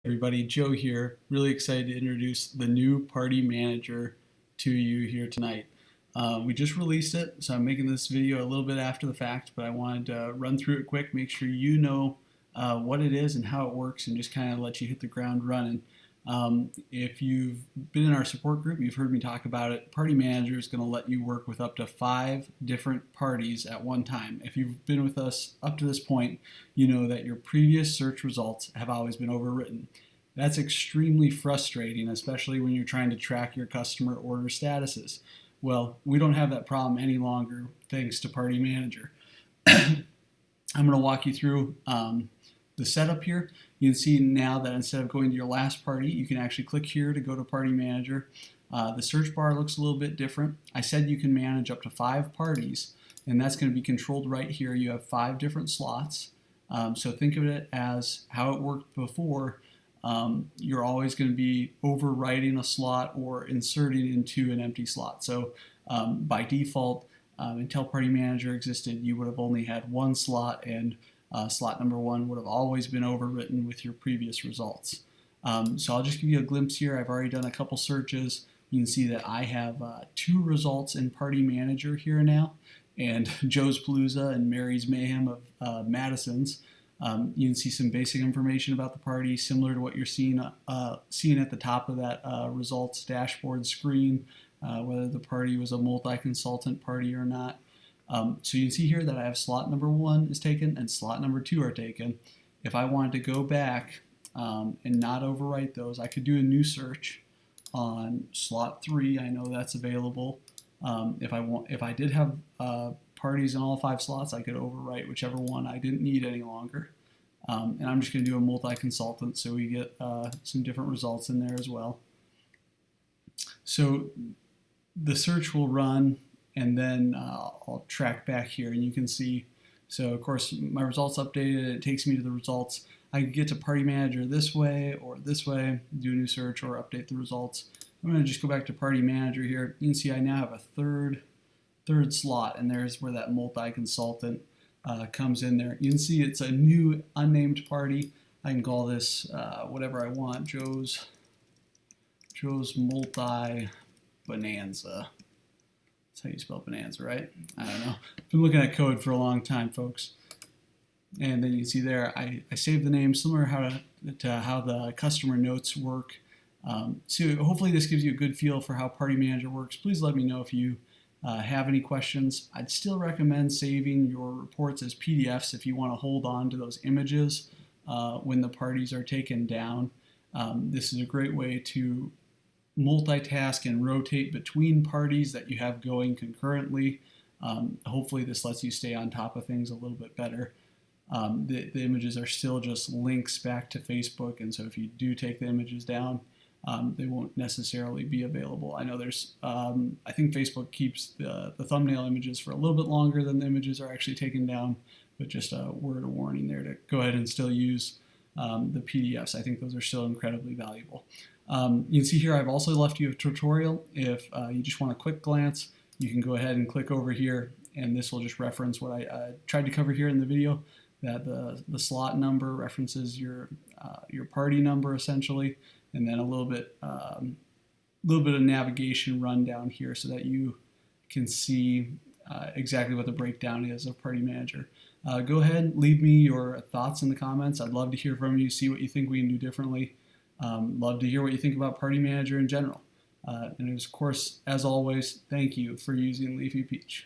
Everybody, Joe here. Really excited to introduce the new party manager to you here tonight. We just released it, so I'm making this video a little bit after the fact, but I wanted to run through it quick, make sure you know what it is and how it works, and just kind of let you hit the ground running. If you've been in our support group, you've heard me talk about it. Party Manager is going to let you work with up to 5 different parties at one time. If you've been with us up to this point, you know that your previous search results have always been overwritten. That's extremely frustrating, especially when you're trying to track your customer order statuses. Well, we don't have that problem any longer thanks to Party Manager. I'm going to walk you through the setup here. You can see now that instead of going to your last party, you can actually click here to go to Party Manager. The search bar looks a little bit different. I said you can manage up to 5 parties, and that's going to be controlled right here. You have 5 different slots. So think of it as how it worked before. You're always going to be overwriting a slot or inserting into an empty slot. So by default, until Party Manager existed, you would have only had one slot, and slot number 1 would have always been overwritten with your previous results. So I'll just give you a glimpse here. I've already done a couple searches. You can see that I have 2 results in Party Manager here now, and Joe's Palooza and Mary's Mayhem of Madison's. You can see some basic information about the party, similar to what you're seeing at the top of that results dashboard screen, whether the party was a multi-consultant party or not. So you can see here that I have slot number 1 is taken and slot number 2 are taken. If I wanted to go back and not overwrite those, I could do a new search on slot 3. I know that's available. If I did have parties in all 5 slots, I could overwrite whichever one I didn't need any longer. And I'm just going to do a multi-consultant so we get some different results in there as well. So the search will run, and then I'll track back here, and you can see, so of course my results updated, it takes me to the results. I can get to Party Manager this way or this way, do a new search or update the results. I'm going to just go back to Party Manager here. You can see I now have a third slot, and there's where that multi-consultant comes in there. You can see it's a new unnamed party. I can call this whatever I want, Joe's Multi Bonanza. That's how you spell bonanza, right? I don't know. I've been looking at code for a long time, folks. And then you can see there, I saved the name similar to how the customer notes work. So hopefully this gives you a good feel for how Party Manager works. Please let me know if you have any questions. I'd still recommend saving your reports as PDFs if you want to hold on to those images when the parties are taken down. This is a great way to multitask and rotate between parties that you have going concurrently. Hopefully this lets you stay on top of things a little bit better. The images are still just links back to Facebook, and so if you do take the images down, they won't necessarily be available. I know there's, I think Facebook keeps the thumbnail images for a little bit longer than the images are actually taken down, but just a word of warning there to go ahead and still use the PDFs. I think those are still incredibly valuable. You can see here I've also left you a tutorial. If you just want a quick glance, you can go ahead and click over here, and this will just reference what I tried to cover here in the video, that the slot number references your party number essentially, and then a little bit of navigation rundown here so that you can see exactly what the breakdown is of Party Manager. Go ahead, leave me your thoughts in the comments. I'd love to hear from you, see what you think we can do differently. Love to hear what you think about Party Manager in general. And of course, as always, thank you for using LeafyPeach.